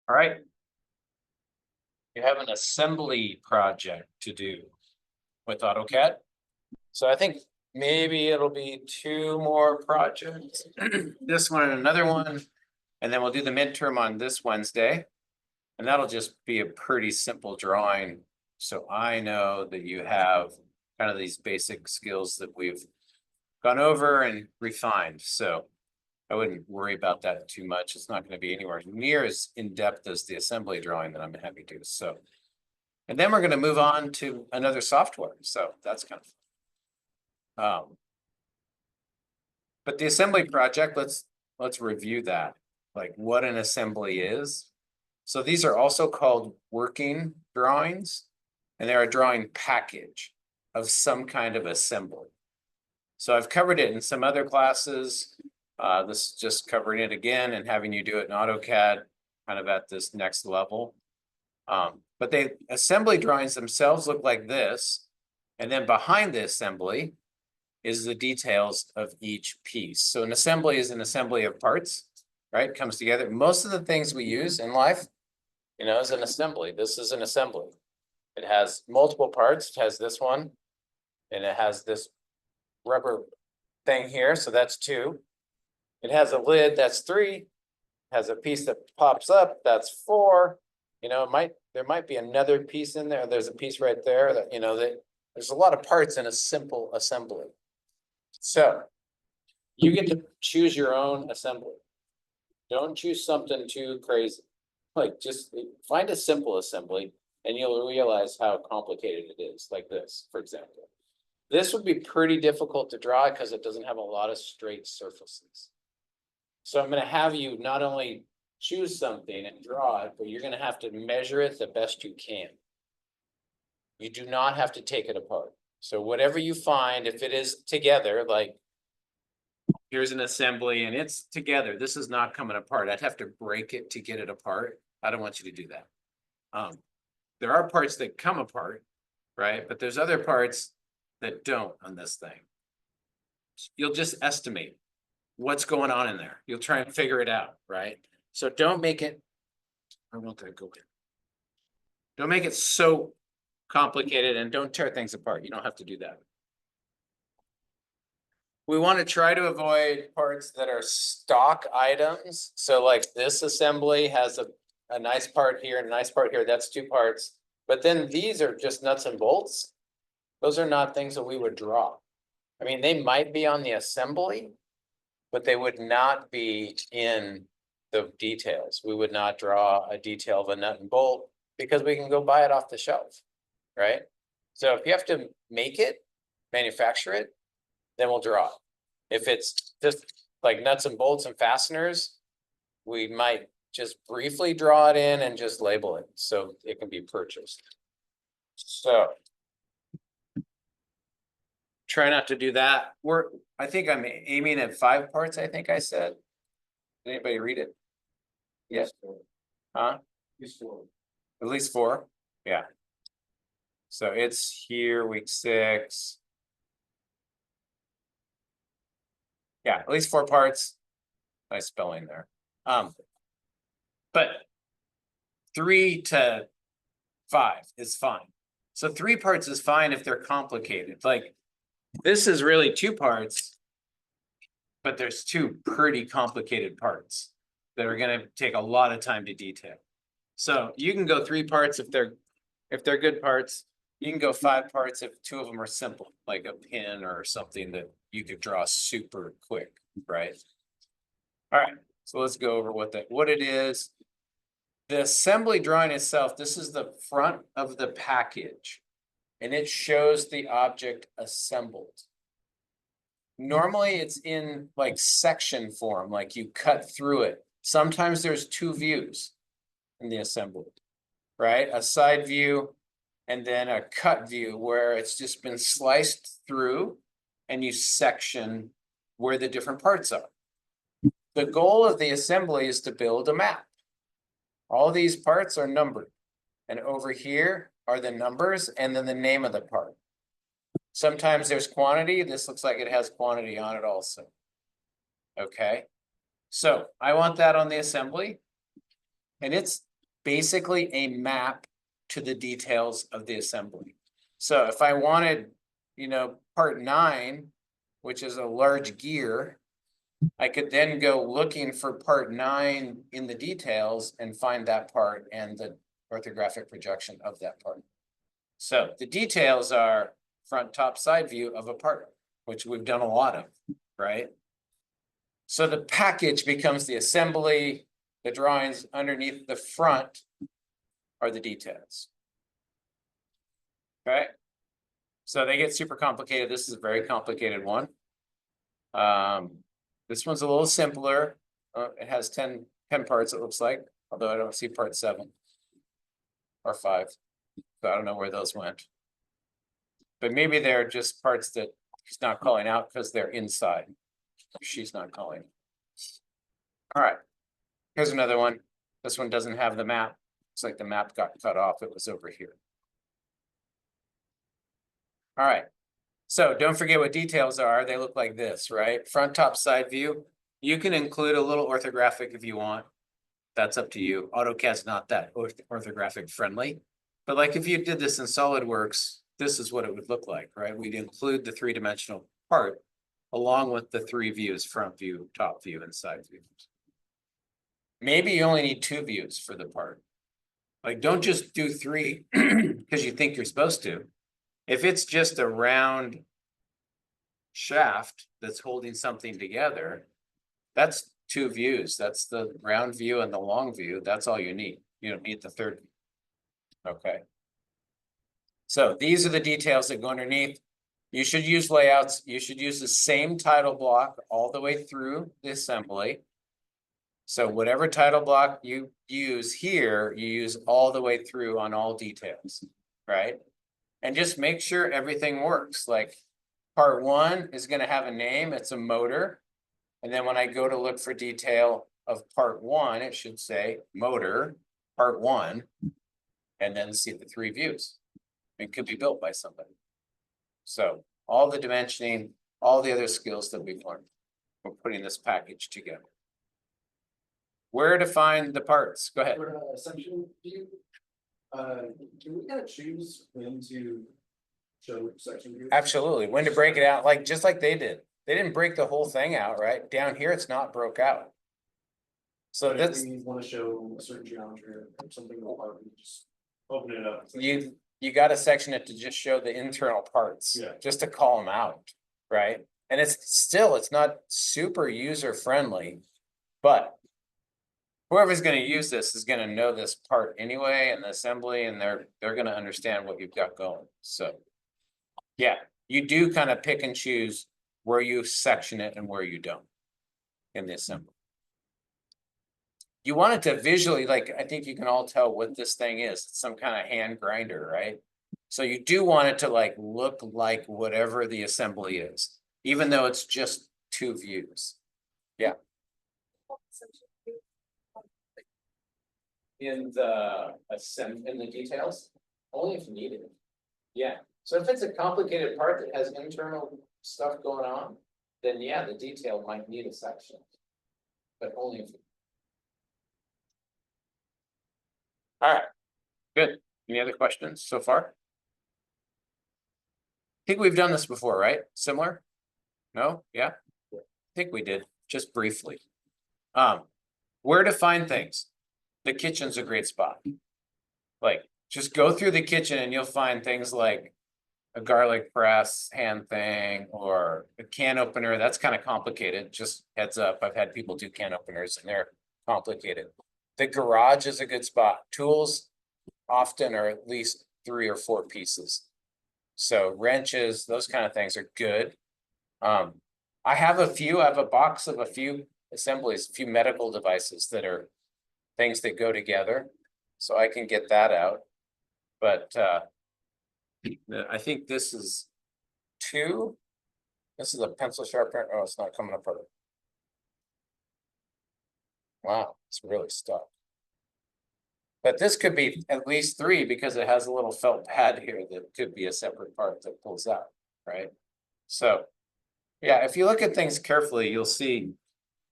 All right. You have an assembly project to do with AutoCAD. So I think maybe it'll be two more projects, this one and another one. And then we'll do the midterm on this Wednesday. And that'll just be a pretty simple drawing. So I know that you have kind of these basic skills that we've gone over and refined. So I wouldn't worry about that too much. It's not going to be anywhere near as in-depth as the assembly drawing that I'm happy to do. So, and then we're going to move on to another software. So that's kind of fun. But the assembly project, let's review that, like what an assembly is. So these are also called working drawings, and they're a drawing package of some kind of assembly. So I've covered it in some other classes. This is just covering it again and having you do it in AutoCAD, kind of at this next level. But the assembly drawings themselves look like this. And then behind the assembly is the details of each piece. So an assembly is an assembly of parts, right? It comes together. Most of the things we use in life, is an assembly. This is an assembly. It has multiple parts. It has this one, and it has this rubber thing here. So that's two. It has a lid. That's three. It has a piece that pops up. That's four. There might be another piece in there. There's a piece right there that, there's a lot of parts in a simple assembly. So you get to choose your own assembly. Don't choose something too crazy. Like just find a simple assembly and you'll realize how complicated it is, like this, for example. This would be pretty difficult to draw because it doesn't have a lot of straight surfaces. So I'm going to have you not only choose something and draw it, but you're going to have to measure it the best you can. You do not have to take it apart. So whatever you find, if it is together, like here's an assembly and it's together, this is not coming apart. I'd have to break it to get it apart. I don't want you to do that. There are parts that come apart, right? But there's other parts that don't on this thing. You'll just estimate what's going on in there. You'll try and figure it out, right? So don't make it, I want that to go in. Don't make it so complicated and don't tear things apart. You don't have to do that. We want to try to avoid parts that are stock items. So like this assembly has a nice part here and a nice part here. That's two parts. But then these are just nuts and bolts. Those are not things that we would draw. I mean, they might be on the assembly, but they would not be in the details. We would not draw a detail of a nut and bolt because we can go buy it off the shelf, right? So if you have to make it, manufacture it, then we'll draw it. If it's just like nuts and bolts and fasteners, we might just briefly draw it in and just label it so it can be purchased. So try not to do that. I think I'm aiming at 5 parts, I think I said. Did anybody read it? Yes. Huh? At least 4. Yeah. So it's here, week 6. Yeah, at least 4 parts. Nice spelling there. But 3 to 5 is fine. So 3 parts is fine if they're complicated. Like this is really 2 parts, but there's 2 pretty complicated parts that are going to take a lot of time to detail. So you can go 3 parts if they're good parts. You can go 5 parts if 2 of them are simple, like a pin or something that you could draw super quick, right? All right, so let's go over what it is. The assembly drawing itself, this is the front of the package, and it shows the object assembled. Normally it's in like section form, like you cut through it. Sometimes there's 2 views in the assembly, right? A side view and then a cut view where it's just been sliced through and you section where the different parts are. The goal of the assembly is to build a map. All these parts are numbered, and over here are the numbers and then the name of the part. Sometimes there's quantity. This looks like it has quantity on it also. Okay, so I want that on the assembly, and it's basically a map to the details of the assembly. So if I wanted, part 9, which is a large gear, I could then go looking for part 9 in the details and find that part and the orthographic projection of that part. So the details are front, top, side view of a part, which we've done a lot of, right? So the package becomes the assembly, the drawings underneath the front are the details. Okay. So they get super complicated. This is a very complicated one. This one's a little simpler. It has 10 parts, it looks like, although I don't see part 7 or 5. So I don't know where those went. But maybe they're just parts that he's not calling out because they're inside. She's not calling. All right. Here's another one. This one doesn't have the map. It's like the map got cut off. It was over here. All right. So don't forget what details are. They look like this, right? Front, top, side view. You can include a little orthographic if you want. That's up to you. AutoCAD's not that orthographic friendly. But like if you did this in SolidWorks, this is what it would look like, right? We'd include the 3-dimensional part along with the 3 views, front view, top view, and side views. Maybe you only need 2 views for the part. Like don't just do 3 because you think you're supposed to. If it's just a round shaft that's holding something together, that's 2 views. That's the round view and the long view. That's all you need. You don't need the 3rd view. Okay. So these are the details that go underneath. You should use layouts. You should use the same title block all the way through the assembly. So whatever title block you use here, you use all the way through on all details, right? And just make sure everything works. Like part 1 is going to have a name. It's a motor. And then when I go to look for detail of part 1, it should say motor, part 1, and then see the 3 views. It could be built by somebody. So all the dimensioning, all the other skills that we've learned, we're putting this package together. Where to find the parts? Go ahead. For section view, can we kind of choose when to show section view? Absolutely. When to break it out, like just like they did. They didn't break the whole thing out, right? Down here, it's not broke out. So But that's if we want to show a certain geometry or something, or we just open it up. you got to section it to just show the internal parts, Yeah. just to call them out, right? And it's not super user friendly, but whoever's going to use this is going to know this part anyway and the assembly, and they're going to understand what you've got going. So yeah, you do kind of pick and choose where you section it and where you don't in the assembly. You want it to visually, like, I think you can all tell what this thing is. It's some kind of hand grinder, right? So you do want it to like look like whatever the assembly is, even though it's just 2 views. Yeah. In the details, only if needed. Yeah. So if it's a complicated part that has internal stuff going on, then yeah, the detail might need a section, but only if. All right, good. Any other questions so far? I think we've done this before, right? Similar? No? Yeah? I think we did, just briefly. Where to find things? The kitchen's a great spot. Like, just go through the kitchen and you'll find things like a garlic press hand thing or a can opener. That's kind of complicated. Just heads up. I've had people do can openers and they're complicated. The garage is a good spot. Tools often are at least 3 or 4 pieces. So wrenches, those kind of things are good. I have a box of a few assemblies, a few medical devices that are things that go together. So I can get that out. But I think this is 2. This is a pencil sharpener. Oh, it's not coming up. Wow, it's really stuck. But this could be at least 3 because it has a little felt pad here that could be a separate part that pulls out, right? So, yeah, if you look at things carefully, you'll see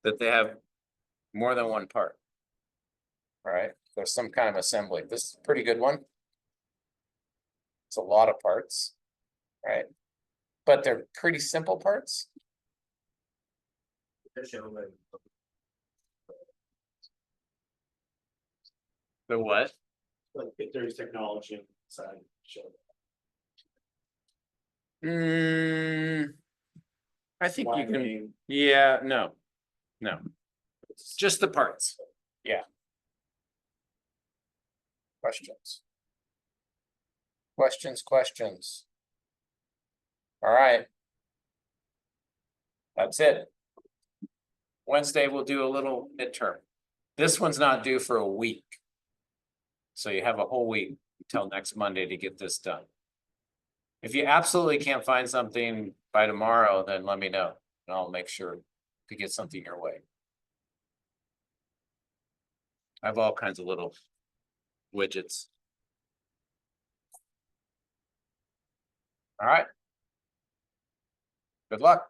that they have more than one part, right? there's some kind of assembly. This is a pretty good one. It's a lot of parts, right? But they're pretty simple parts. The what? Like, if there's technology inside, show. I think you can, Wiring. yeah, no, just the parts, yeah. Questions? Questions? All right. That's it. Wednesday, we'll do a little midterm. This one's not due for a week. So you have a whole week until next Monday to get this done. If you absolutely can't find something by tomorrow, then let me know, and I'll make sure to get something your way. I have all kinds of little widgets. All right. Good luck.